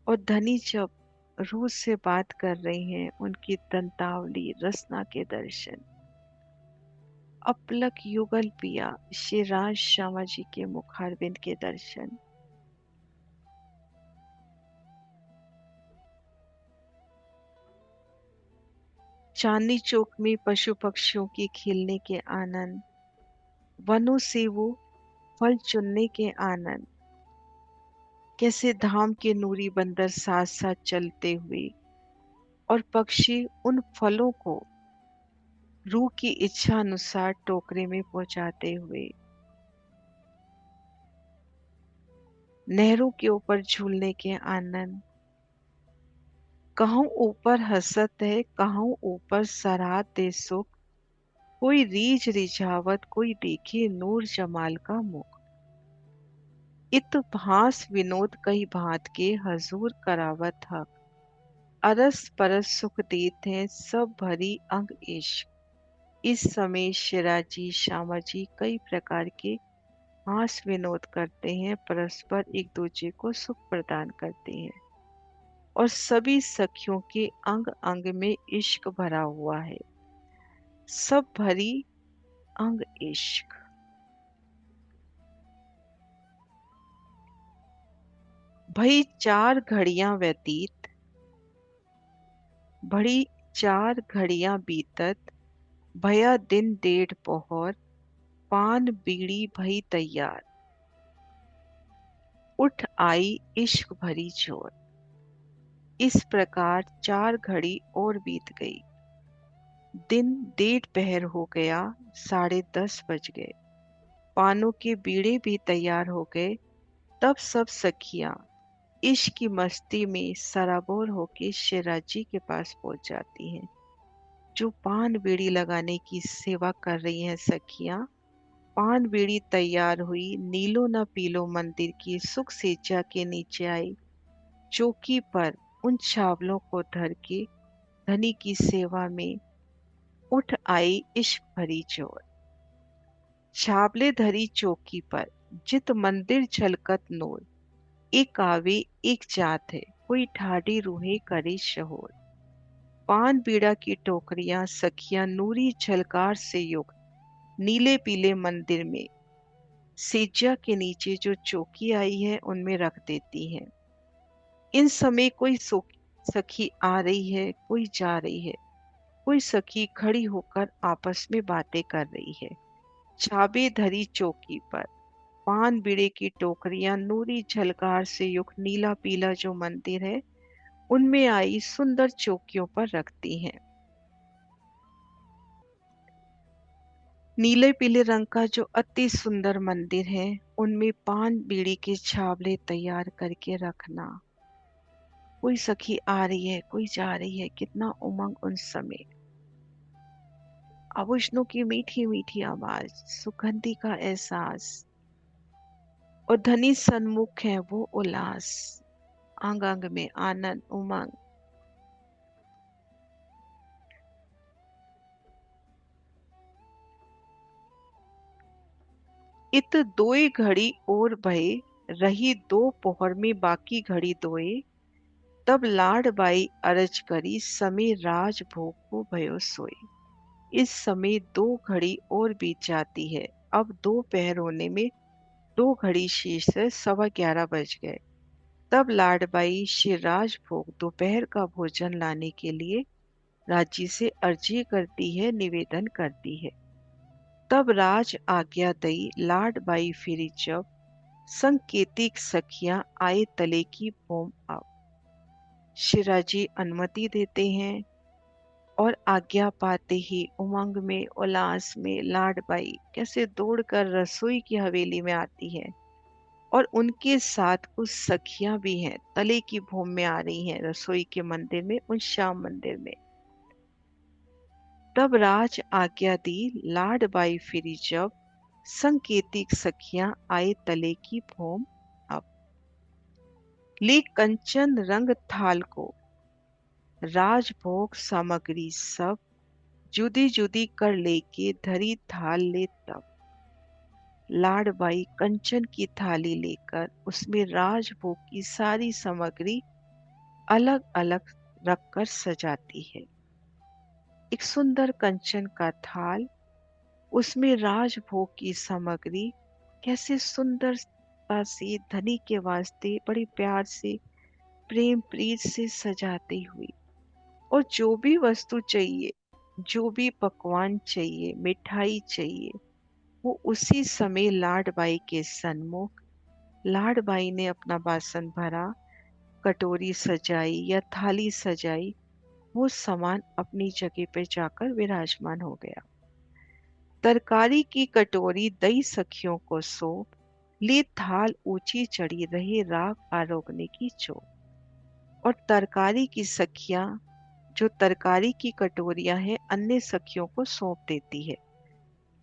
और धनी जब रूह से बात कर रहे हैं उनकी दंतावली रसना के दर्शन, अपलक युगल पिया श्री राज श्यामा जी के मुखारविंद के दर्शन। चांदनी चौक में पशु पक्षियों के खेलने के आनंद, वनों से वो फल चुनने के आनंद, कैसे धाम के नूरी बंदर साथ साथ चलते हुए और पक्षी उन फलों को रूह की इच्छा अनुसार टोकरे में पहुंचाते हुए। नहरों के ऊपर झूलने के आनंद। कहूँ ऊपर हसत है, कहूँ ऊपर सराहत दे सुख। कोई रीझ रिझावत, कोई देखे नूर जमाल का मुख। इत भांस विनोद कई भांत के, हजूर करावत हक। अरस परस सुख देत हैं, सब भरी अंग इश्क। इस समय शिराजी श्यामाजी कई प्रकार के हास विनोद करते हैं, परस्पर एक दूसरे को सुख प्रदान करते हैं और सभी सखियों के अंग अंग में इश्क भरा हुआ है। सब भरी अंग इश्क। भई चार घड़ियां व्यतीत, बड़ी चार घड़ियां बीतत। भया दिन डेढ़ पहर, पान बीड़ी भई तैयार। उठ आई इश्क भरी जोर। इस प्रकार चार घड़ी और बीत गई। दिन डेढ़ पहर हो गया, 10:30 बज गए। पानों के बीड़े भी तैयार हो गए। तब सब सखियां इश्क की मस्ती में सराबोर होके शिवराज जी के पास पहुंच जाती हैं। जो पान बीड़ी लगाने की सेवा कर रही हैं सखियां, पान बीड़ी तैयार हुई, नीलो न पीलो मंदिर की सुख सेजा के नीचे आई। चौकी पर उन छावलों को धर के धनी की सेवा में उठ आई इश्क भरी जोर। छावले धरी चौकी पर, जित मंदिर झलकत नूर। एक आवे एक जात है, कोई ठाडी रूहे करे शहोर। पान बीड़ा की टोकरियां सखियां नूरी झलकार से युक्त नीले पीले मंदिर में सेजा के नीचे जो चौकी आई है उनमें रख देती हैं। इन समय कोई सखी आ रही है, कोई जा रही है, कोई सखी खड़ी होकर आपस में बातें कर रही है। छाबे धरी चौकी पर, पान बीड़े की टोकरियां नूरी झलकार से युक्त नीला पीला जो मंदिर है उनमें आई सुंदर चौकियों पर रखती हैं। नीले पीले रंग का जो अति सुंदर मंदिर है उनमें पान बीड़ी के छावले तैयार करके रखना। कोई सखी आ रही है, कोई जा रही है, कितना उमंग उन समय। आभूषणों की मीठी मीठी आवाज, सुगंधि का एहसास और धनी सन्मुख है वो उल्लास। अंग अंग में आनंद उमंग। इत दोई घड़ी और भये, रही दो पोहर में बाकी घड़ी दोए। तब लाड बाई अरज करी, समय राज भोग को भयो सोए। इस समय 2 घड़ी और बीत जाती है। अब 2 पहर होने में 2 घड़ी शेष है, 11:15 बज गए। तब लाडबाई श्री राजभोग दोपहर का भोजन लाने के लिए राजी से अर्जी करती है, निवेदन करती है। तब राज आज्ञा दई लाडबाई फिरी जब, संकेतिक सखियां आए तले की भूम अब। शिराजी अनुमति देते हैं और आज्ञा पाते ही उमंग में उल्लास में लाडबाई कैसे दौड़कर रसोई की हवेली में आती है और उनके साथ कुछ सखियां भी हैं, तले की भूमि में आ रही हैं रसोई के मंदिर में, उन श्याम मंदिर में। तब राज आज्ञा दी लाडबाई फिरी जब, संकेतिक सखियां आए तले की भूमि अब। ले कंचन रंग थाल को, राजभोग सामग्री सब, जुदी जुदी कर लेके धरी थाल ले तब। लाडबाई कंचन की थाली लेकर उसमें राजभोग की सारी सामग्री अलग अलग रखकर सजाती है। एक सुंदर कंचन का थाल, उसमें राजभोग की सामग्री कैसे सुंदरता से धनी के वास्ते बड़े प्यार से प्रेम प्रीत से सजाती हुई। और जो भी वस्तु चाहिए, जो भी पकवान चाहिए, मिठाई चाहिए, वो उसी समय लाडबाई के सन्मुख, लाडबाई ने अपना बासन भरा, कटोरी सजाई या थाली सजाई, वो सामान अपनी जगह पे जाकर विराजमान हो गया। तरकारी की कटोरी दई सखियों को सौंप, ले थाल ऊंची चढ़ी रहे राग आरोगने की चोट। और तरकारी की सखियां, जो तरकारी की कटोरियां हैं, अन्य सखियों को सौंप देती है।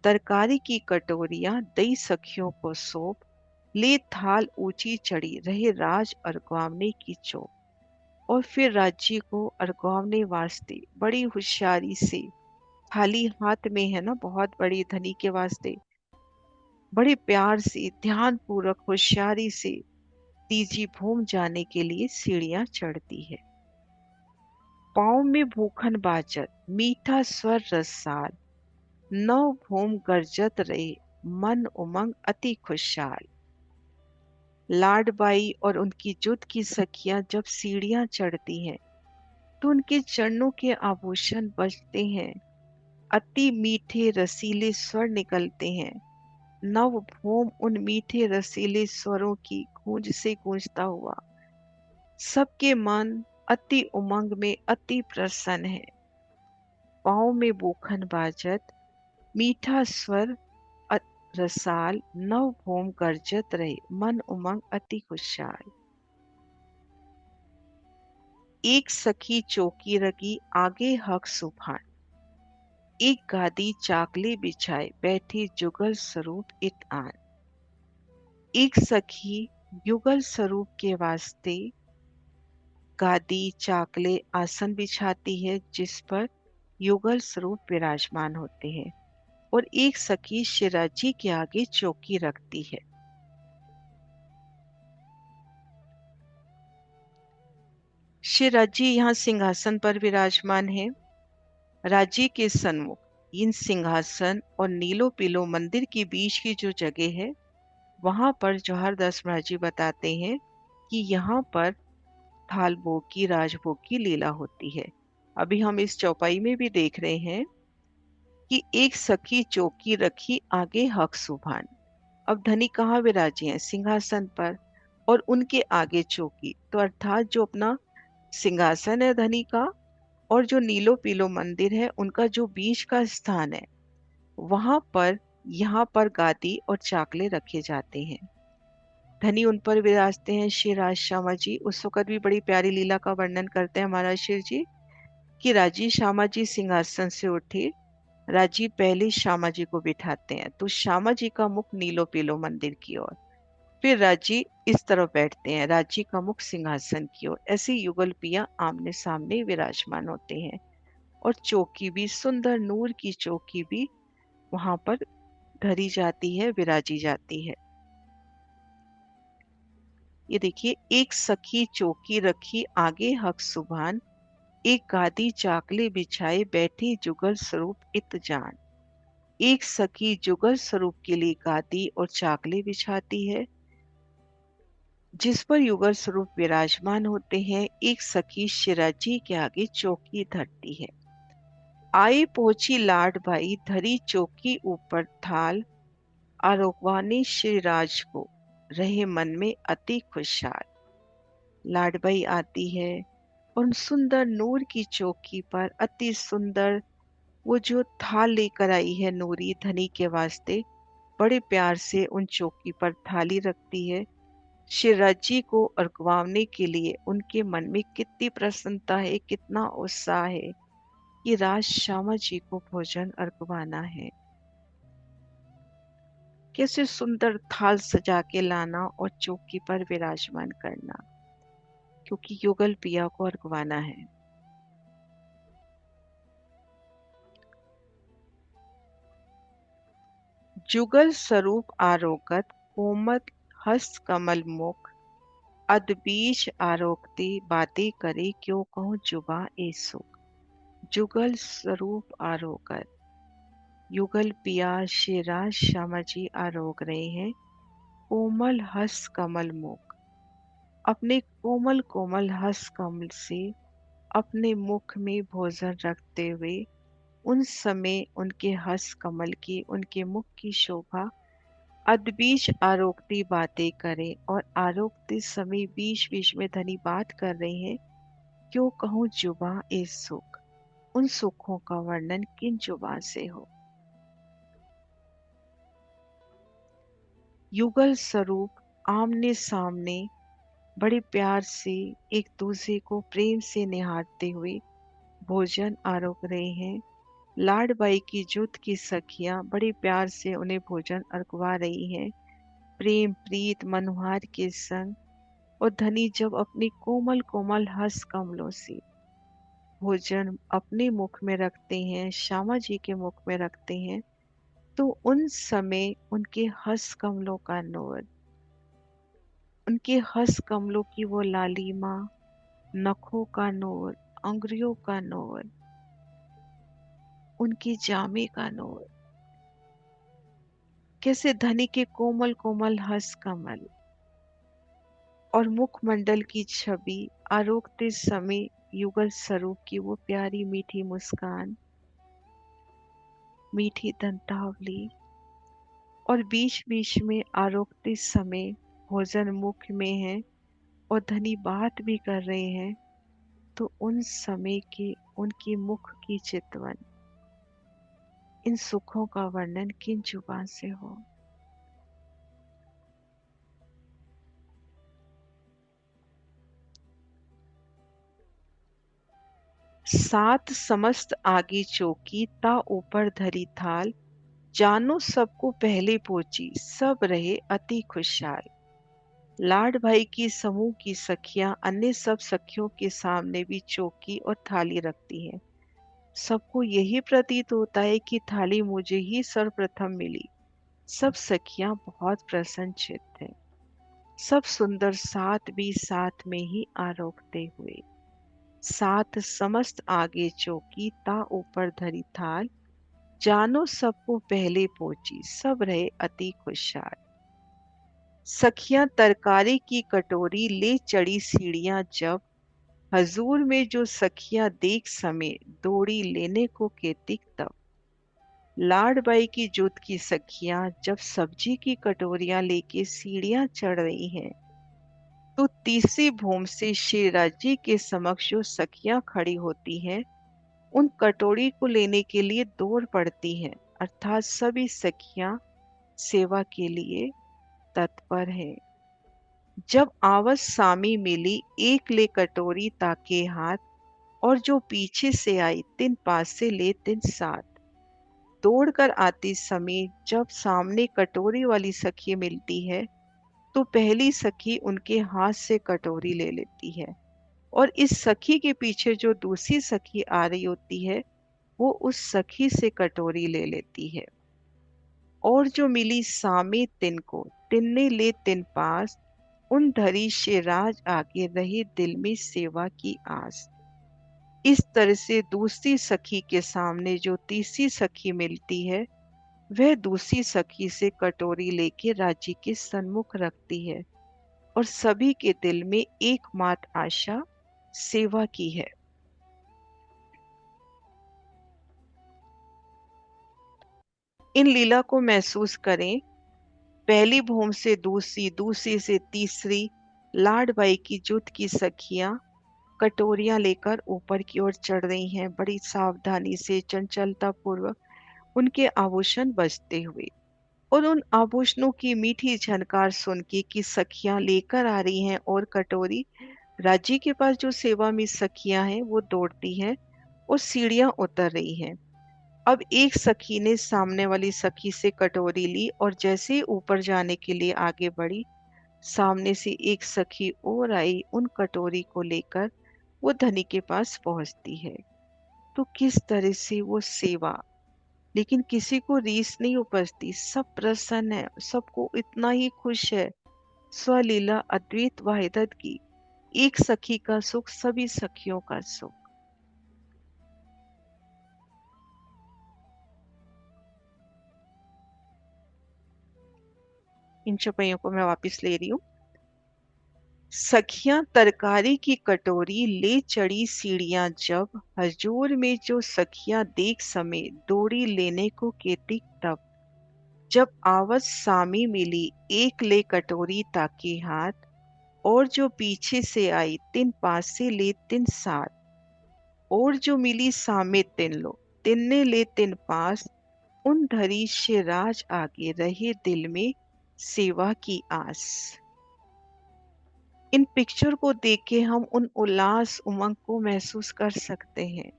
तरकारी की कटोरियां दई सखियों को सौंप, ले थाल ऊंची चढ़ी रहे राज अर्गवावने की चोट। और फिर राज्य को अर्गवावने वास्ते बड़ी होशियारी से, थाली हाथ में है ना, बहुत बड़ी, धनी के वास्ते बड़े प्यार से, ध्यान पूर्वक, होशियारी से तीजी भूम जाने के लिए सीढ़ियां चढ़ती है। पाँव में भूखन बाजत, मीठा स्वर रसाल, नव भूम गर्जत रहे, मन उमंग अति खुशहाल। लाडबाई और उनकी जुट की सखियां जब सीढ़ियां चढ़ती हैं तो उनके चरणों के आभूषण बजते हैं, अति मीठे रसीले स्वर निकलते हैं। नव भूम उन मीठे रसीले स्वरों की गूंज से गूंजता हुआ सबके मन अति उमंग में अति प्रसन्न है। पाँव में बूखन बाजत, मीठा स्वर रसाल, नव भूम गर्जत रहे, मन उमंग अति खुशहाल। एक सखी चौकी रगी, आगे हक सुभान, एक गादी चाकले बिछाए, बैठी जुगल स्वरूप इत आन। एक सखी युगल स्वरूप के वास्ते गादी चाकले आसन बिछाती है, जिस पर युगल स्वरूप विराजमान होते हैं। और एक सखी शिराजी के आगे चौकी रखती है। शिराजी यहाँ सिंहासन पर विराजमान है। राज्य के सन्मुख इन सिंहासन और नीलो पीलो मंदिर के बीच की जो जगह है, वहां पर जौहरदास महाराज जी बताते हैं कि यहाँ पर थाल भोग की, राजभोग की लीला होती है। अभी हम इस चौपाई में भी देख रहे हैं कि एक सखी चौकी रखी, आगे हक सुभान। अब धनी कहाँ विराजे हैं? सिंहासन पर, और उनके आगे चौकी। तो अर्थात जो अपना सिंहासन है धनी का, और जो नीलो पीलो मंदिर है, उनका जो बीच का स्थान है, वहां पर यहाँ पर गादी और चाकले रखे जाते हैं। धनी उन पर विराजते हैं। श्री राज श्यामा जी उस वक्त भी बड़ी प्यारी लीला का वर्णन करते हैं महाराज शिव जी कि राजी श्यामा जी सिंहासन से उठे, राजी पहले श्यामा जी को बिठाते हैं, तो श्यामा जी का मुख नीलो पीलो मंदिर की ओर, फिर राजी इस तरफ बैठते हैं, राजी का मुख सिंहासन की ओर। ऐसे युगल पिया आमने सामने विराजमान होते हैं। और चौकी भी सुंदर नूर की चौकी भी वहां पर धरी जाती है, विराजी जाती है। ये देखिए, एक सखी चौकी रखी, आगे हक सुभान, एक गादी चाकले बिछाए, बैठी जुगल स्वरूप इत जान। एक सखी जुगल स्वरूप के लिए गादी और चाकले बिछाती है, जिस पर युगल स्वरूप विराजमान होते हैं। एक सखी शिराजी के आगे चौकी धरती है। आई पहुंची लाड भाई, धरी चौकी ऊपर थाल, आरोगवानी श्रीराज को, रहे मन में अति खुशहाल। लाडबाई आती है और सुंदर नूर की चौकी पर अति सुंदर वो जो थाल लेकर आई है नूरी, धनी के वास्ते बड़े प्यार से उन चौकी पर थाली रखती है। शिवराज जी को अर्घवाने के लिए उनके मन में कितनी प्रसन्नता है, कितना उत्साह है कि राज श्यामा जी को भोजन अर्घवाना है। कैसे सुंदर थाल सजा के लाना और चौकी पर विराजमान करना, क्योंकि युगल पिया को अर्घवाना है। जुगल स्वरूप आरोगत, कोमल हस्त कमल मुख, अदबीज आरोगती, बातें करे क्यों कहूँ जुबा ए सुख। जुगल स्वरूप आरोगत, युगल पिया श्रीराज श्यामा जी आरोग रहे हैं। कोमल हस्त कमल मुख, अपने कोमल कोमल हस्त कमल से अपने मुख में भोजन रखते हुए, उन समय उनके हस्त कमल की, उनके मुख की शोभा अदबीच आरोगती बातें करें। और आरोगते समय बीच बीच में धनी बात कर रहे हैं क्यों कहूँ जुबां ए सुख, उन सुखों का वर्णन किन जुबां से हो। युगल स्वरूप आमने सामने बड़े प्यार से एक दूसरे को प्रेम से निहारते हुए भोजन आरोग रहे हैं। लाडबाई की जुट की सखियां बड़े प्यार से उन्हें भोजन अर्घवा रही हैं, प्रेम प्रीत मनोहार के संग। और धनी जब अपनी कोमल कोमल हंस कमलों से भोजन अपने मुख में रखते हैं, श्यामा जी के मुख में रखते हैं, तो उन समय उनके हंस कमलों का नूर, उनके हंस कमलों की वो लालिमा, नखों का नूर, अंगुरियों का नूर, उनकी जामे का नूर, कैसे धनी के कोमल कोमल हंस कमल और मुखमंडल की छवि आरोगते समय युगल स्वरूप की वो प्यारी मीठी मुस्कान, मीठी दंतावली, और बीच बीच में आरोगते समय भोजन मुख में है और धनी बात भी कर रहे हैं, तो उन समय के उनकी मुख की चितवन, इन सुखों का वर्णन किन जुबान से हो। सात समस्त आगे चौकी ता ऊपर धरी थाल, जानो सबको पहले पहुंची सब रहे अति खुशहाल। लाड भाई की समूह की सखियां अन्य सब सखियों के सामने भी चौकी और थाली रखती हैं। सबको यही प्रतीत होता है कि थाली मुझे ही सर्वप्रथम मिली। सब सखियां बहुत प्रसन्नचित्त हैं। सब सुंदर साथ भी साथ में ही आरोगते हुए। साथ समस्त आगे चौकी ता ऊपर धरी थाल, जानो सबको पहले पहुंची सब रहे अति खुशहाल। सखियां तरकारी की कटोरी ले चढ़ी सीढ़ियां जब, हजूर में जो सखियां देख समय दौड़ी लेने को केतिक तब। लाडबाई की जुट की सखियां जब सब्जी की कटोरियां लेके सीढ़ियां चढ़ रही हैं, तो तीसरी भूम से शेराज जी के समक्ष जो सखियां खड़ी होती हैं, उन कटोरी को लेने के लिए दौड़ पड़ती हैं, अर्थात सभी सखियां सेवा के लिए तत्पर है। जब आवस सामी मिली एक ले कटोरी ताके हाथ, और जो पीछे से आई तिन पास से ले तिन साथ। दौड़ कर आती समय जब सामने कटोरी वाली सखी मिलती है, तो पहली सखी उनके हाथ से कटोरी ले लेती है, और इस सखी के पीछे जो दूसरी सखी आ रही होती है, वो उस सखी से कटोरी ले लेती है। और जो मिली सामे तिन को, तिन ने ले तिन पास, उन धरी शेराज आगे रहे दिल में सेवा की आस। इस तरह से दूसरी सखी के सामने जो तीसरी सखी मिलती है, वह दूसरी सखी से कटोरी लेके राजी के सन्मुख रखती है, और सभी के दिल में एकमात्र आशा सेवा की है। इन लीला को महसूस करें। पहली भूम से दूसरी, दूसरी से तीसरी, लाडबाई की जुट की सखियां कटोरियां लेकर ऊपर की ओर चढ़ रही हैं, बड़ी सावधानी से चंचलता पूर्वक उनके आभूषण बजते हुए। और उन आभूषणों की मीठी झनकार सुन के कि सखियां लेकर आ रही हैं, और कटोरी राजी के पास जो सेवा में सखियां हैं वो दौड़ती हैं और सीढ़ियां उतर रही हैं। अब एक सखी ने सामने वाली सखी से कटोरी ली, और जैसे ही ऊपर जाने के लिए आगे बढ़ी, सामने से एक सखी और आई, उन कटोरी को लेकर वो धनी के पास पहुंचती है। तो किस तरह से वो सेवा, लेकिन किसी को रीस नहीं उपजती, सब प्रसन्न है, सबको इतना ही खुश है। स्वलीला अद्वैत वाहिदत की, एक सखी का सुख सभी सखियों का सुख। इन चौपाइयों को मैं वापस ले रही हूँ। सखियां तरकारी की कटोरी ले चढ़ी सीढ़ियां जब, हजूर में जो सखियां देख समय दौड़ी लेने को केतिक तब। जब आवत सामी मिली एक ले कटोरी ताके हाथ, और जो पीछे से आई तिन पास से ले तिन साथ, और जो मिली सामे तिन लो, तिन्ने ले तिन पास, उन धरी से राज आगे रहे दिल में सेवा की आस। इन पिक्चर को देख के हम उन उल्लास उमंग को महसूस कर सकते हैं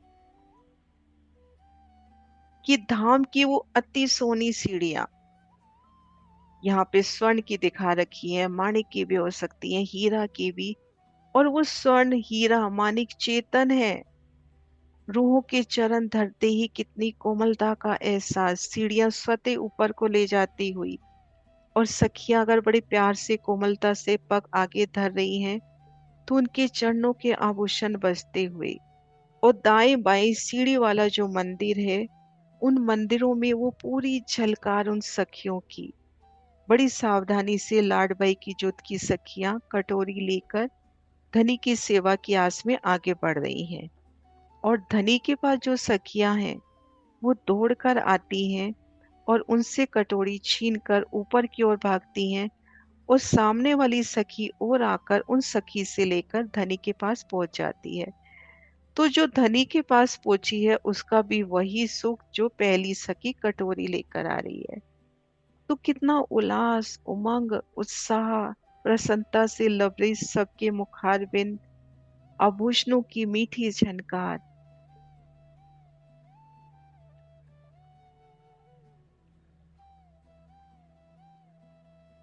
कि धाम की वो अति सोनी सीढ़ियां यहाँ पे स्वर्ण की दिखा रखी है, माणिक की भी हो सकती है, हीरा की भी। और वो स्वर्ण हीरा माणिक चेतन है। रूहों के चरण धरते ही कितनी कोमलता का एहसास, सीढ़ियां स्वतः ऊपर को ले जाती हुई, और सखियां अगर बड़े प्यार से कोमलता से पग आगे धर रही हैं तो उनके चरणों के आभूषण बजते हुए। और दाएं बाएं सीढ़ी वाला जो मंदिर है, उन मंदिरों में वो पूरी झलकार उन सखियों की। बड़ी सावधानी से लाडबाई की जुट की सखियां कटोरी लेकर धनी की सेवा की आस में आगे बढ़ रही हैं। और धनी के पास जो सखियां हैं वो दौड़कर आती हैं और उनसे कटोरी छीन कर ऊपर की ओर भागती हैं, और सामने वाली सखी और आकर उन सखी से लेकर धनी के पास पहुंच जाती है। तो जो धनी के पास पहुंची है उसका भी वही सुख जो पहली सखी कटोरी लेकर आ रही है। तो कितना उल्लास, उमंग, उत्साह, प्रसन्नता से लबरेज सबके मुखारबिन, आभूषणों की मीठी झनकार।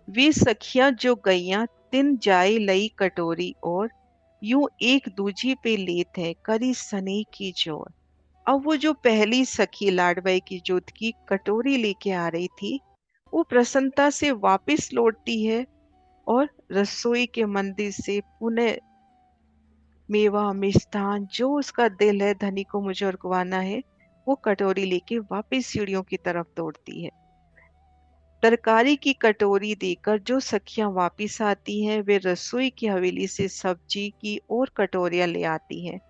वे सखियां जो गईयां तिन जाए लई कटोरी, और यूं एक दूजी पे लेत है करी सने की जोर। अब वो जो पहली सखी लाडबाई की जोत की कटोरी लेके आ रही थी, वो प्रसन्नता से वापस लौटती है और रसोई के मंदिर से पुनः मेवा मिष्ठान जो उसका दिल है धनी को मुझे उर्गवाना है, वो कटोरी लेके वापस सीढ़ियों की तरफ दौड़ती है। तरकारी की कटोरी देकर जो सखियां वापिस आती हैं, वे रसोई की हवेली से सब्जी की और कटोरियां ले आती हैं।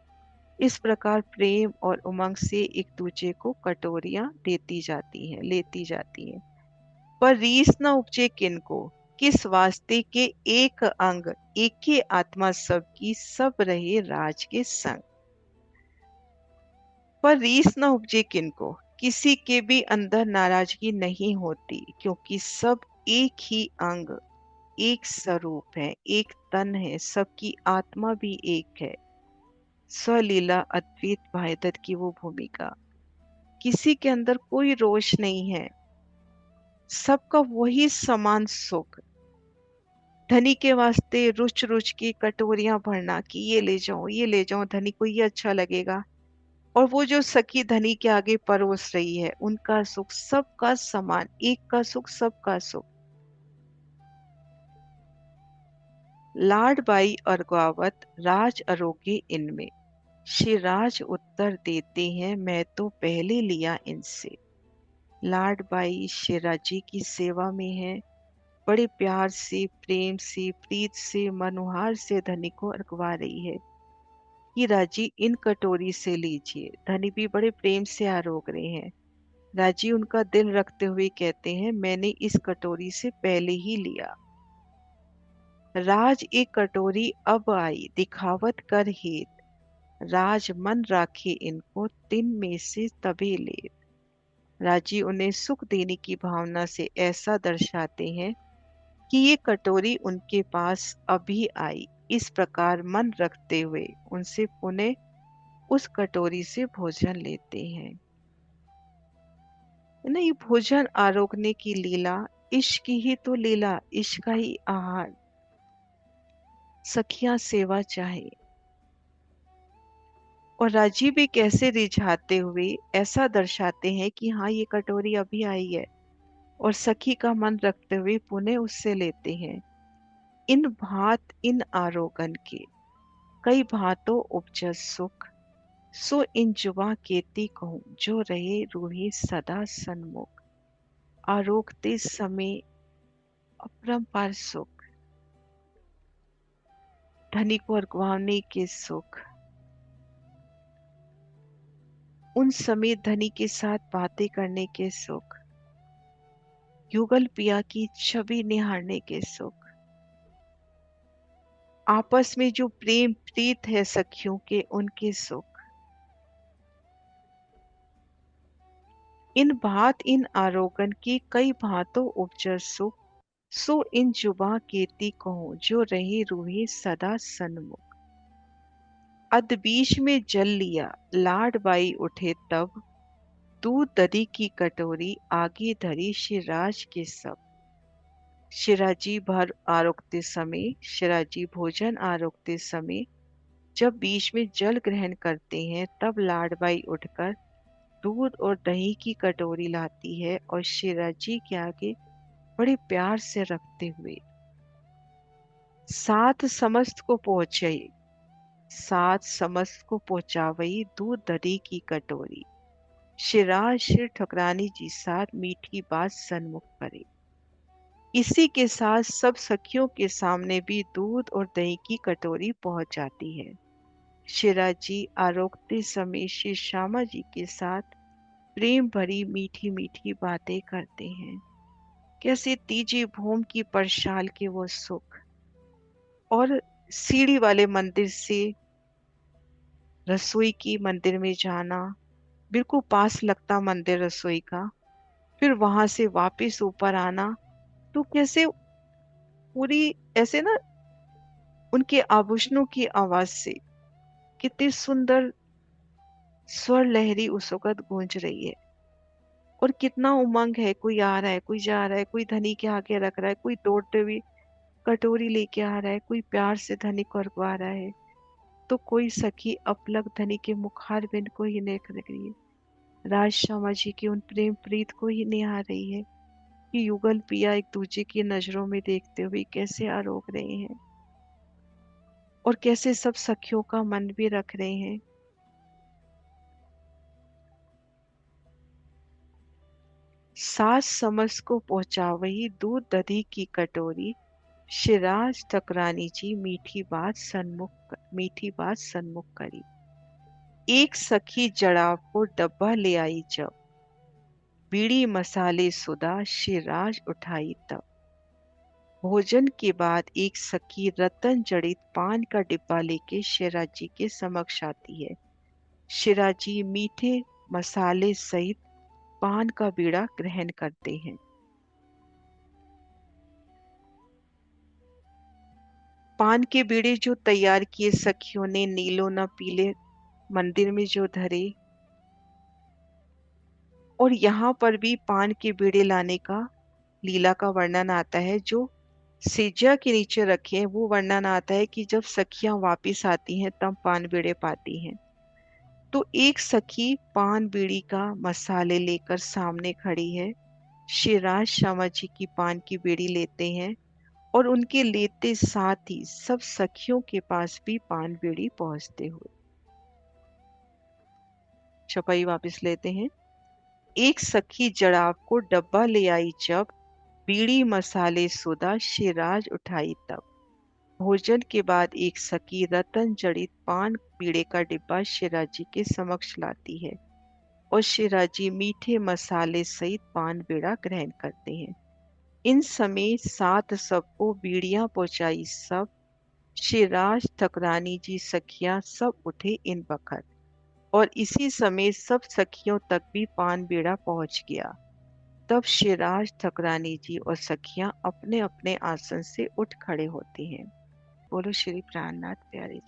इस प्रकार प्रेम और उमंग से एक दूजे को कटोरियां देती जाती हैं, लेती जाती हैं। पर रीस न उपजे किनको, किस वास्ते के एक अंग, एक ही आत्मा सबकी, सब रहे राज के संग। पर रीस न उपजे किनको, किसी के भी अंदर नाराजगी नहीं होती, क्योंकि सब एक ही अंग, एक स्वरूप है, एक तन है, सबकी आत्मा भी एक है। स्वलीला अद्वैत वाहिदत की वो भूमिका, किसी के अंदर कोई रोष नहीं है, सबका वही समान सुख। धनी के वास्ते रुच रुच की कटोरियां भरना कि ये ले जाओ, ये ले जाओ, धनी को ये अच्छा लगेगा। और वो जो सखी धनी के आगे परोस रही है, उनका सुख सबका समान, एक का सुख सबका सुख। लाडबाई और गवावत राज अरोगे इनमें, श्री राज उत्तर देते हैं मैं तो पहले लिया इनसे। लाडबाई शिराजी की सेवा में है, बड़े प्यार से, प्रेम से, प्रीत से, मनुहार से धनी को अगवा रही है। कि राजी इन कटोरी से लीजिए। धनी भी बड़े प्रेम से आरोग रहे हैं। राजी उनका दिल रखते हुए कहते हैं मैंने इस कटोरी से पहले ही लिया। राज एक कटोरी अब आई दिखावत कर हेत, राज मन राखे इनको तिन में से तबे ले। राजी उन्हें सुख देने की भावना से ऐसा दर्शाते हैं कि ये कटोरी उनके पास अभी आई। इस प्रकार मन रखते हुए उनसे पुनः उस कटोरी से भोजन लेते हैं। है ना, ये भोजन आरोगने की लीला इश्क की ही तो लीला, इश्क का ही आहार। सखियां सेवा चाहे, और राजीव भी कैसे रिझाते हुए ऐसा दर्शाते हैं कि हाँ ये कटोरी अभी आई है, और सखी का मन रखते हुए पुनः उससे लेते हैं। इन भात इन आरोगन के कई भांतों उपजस सुख, सो इन जुबा केती कहूँ जो रहे रूहे सदा सन्मुख। आरोगते समय अपरंपार सुख, धनी को अगवाने के सुख, उन समय धनी के साथ बातें करने के सुख, युगल पिया की छवि निहारने के सुख, आपस में जो प्रेम प्रीत है सखियों के उनके सुख। इन भांत इन आरोगण की कई भांतों उपजर सुख। सो इन जुबा कीर्ति कहूँ जो रहे रूहे सदा सन्मुख। अध बीच में जल लिया लाड बाई उठे तब। दूध दधी की कटोरी आगे धरी शिराज के सब। शिराजी भर आरोगते समय, शिराजी भोजन आरोगते समय जब बीच में जल ग्रहण करते हैं तब लाडबाई उठकर दूध और दही की कटोरी लाती है और शिराजी के आगे बड़े प्यार से रखते हुए सात समस्त को पहुंचे, सात समस्त को पहुंचावई दूध दही की कटोरी। शिराज शिर ठुकरानी जी साथ मीठी बात सन्मुख करे। इसी के साथ सब सखियों के सामने भी दूध और दही की कटोरी पहुंच जाती है। शिराजी आरोगते समय श्री श्यामा जी के साथ प्रेम भरी मीठी मीठी बातें करते हैं। कैसे तीजे भूम की परशाल के वो सुख। और सीढ़ी वाले मंदिर से रसोई की मंदिर में जाना, बिल्कुल पास लगता मंदिर रसोई का, फिर वहां से वापस ऊपर आना, तो कैसे पूरी ऐसे ना उनके आभूषणों की आवाज से कितनी सुंदर स्वर लहरी उस वक्त गूंज रही है। और कितना उमंग है, कोई आ रहा है, कोई जा रहा है, कोई धनी के आगे रख रहा है, कोई दौड़ते हुए कटोरी लेके आ रहा है, कोई प्यार से धनी को अरगवा रहा है, तो कोई सखी अपलक धनी के मुखार बिंद को ही देख रही है, राज श्यामा जी की उन प्रेम प्रीत को ही निहार रही है कि युगल पिया एक दूजे की नजरों में देखते हुए कैसे आरोग रहे हैं और कैसे सब सखियों का मन भी रख रहे हैं। सास समझ को पहुंचावही दूध दधी की कटोरी। शिराज ठकरानी जी मीठी बात सन्मुख करी। एक सखी जड़ाव को डब्बा ले आई जब। बीड़ी मसाले सुधा शिराज उठाई तब। भोजन के बाद एक सखी रतन जड़ित पान का डिब्बा लेके शिराजी के समक्ष आती है। शिराजी मीठे मसाले सहित पान का बीड़ा ग्रहण करते हैं। पान के बीड़े जो तैयार किए सखियों ने नीलो न पीले मंदिर में जो धरे, और यहाँ पर भी पान के बीड़े लाने का लीला का वर्णन आता है। जो सेजा के नीचे रखे हैं वो वर्णन आता है कि जब सखियां वापिस आती हैं तब पान बीड़े पाती हैं। तो एक सखी पान बीड़ी का मसाले लेकर सामने खड़ी है। शिवराज श्यामा जी की पान की बीड़ी लेते हैं और उनके लेते साथ ही सब सखियों के पास भी पान बीड़ी पहुंचते हुए चपाई वापस लेते हैं। एक सखी जड़ाव को डब्बा ले आई जब। बीड़ी मसाले सुधा शिराज उठाई तब। भोजन के बाद एक सखी रतन जड़ित पान बीड़े का डिब्बा शिराजी के समक्ष लाती है और शिराजी मीठे मसाले सहित पान बीड़ा ग्रहण करते हैं। इन समय सात सबको बीड़ियां पहुंचाई सब। शिराज ठकरानी जी सखियां सब उठे इन बखत। और इसी समय सब सखियों तक भी पान बीड़ा पहुंच गया। तब शिराज ठकरानी जी और सखियां अपने अपने आसन से उठ खड़े होती हैं। बोलो श्री प्राणनाथ प्यारे जी।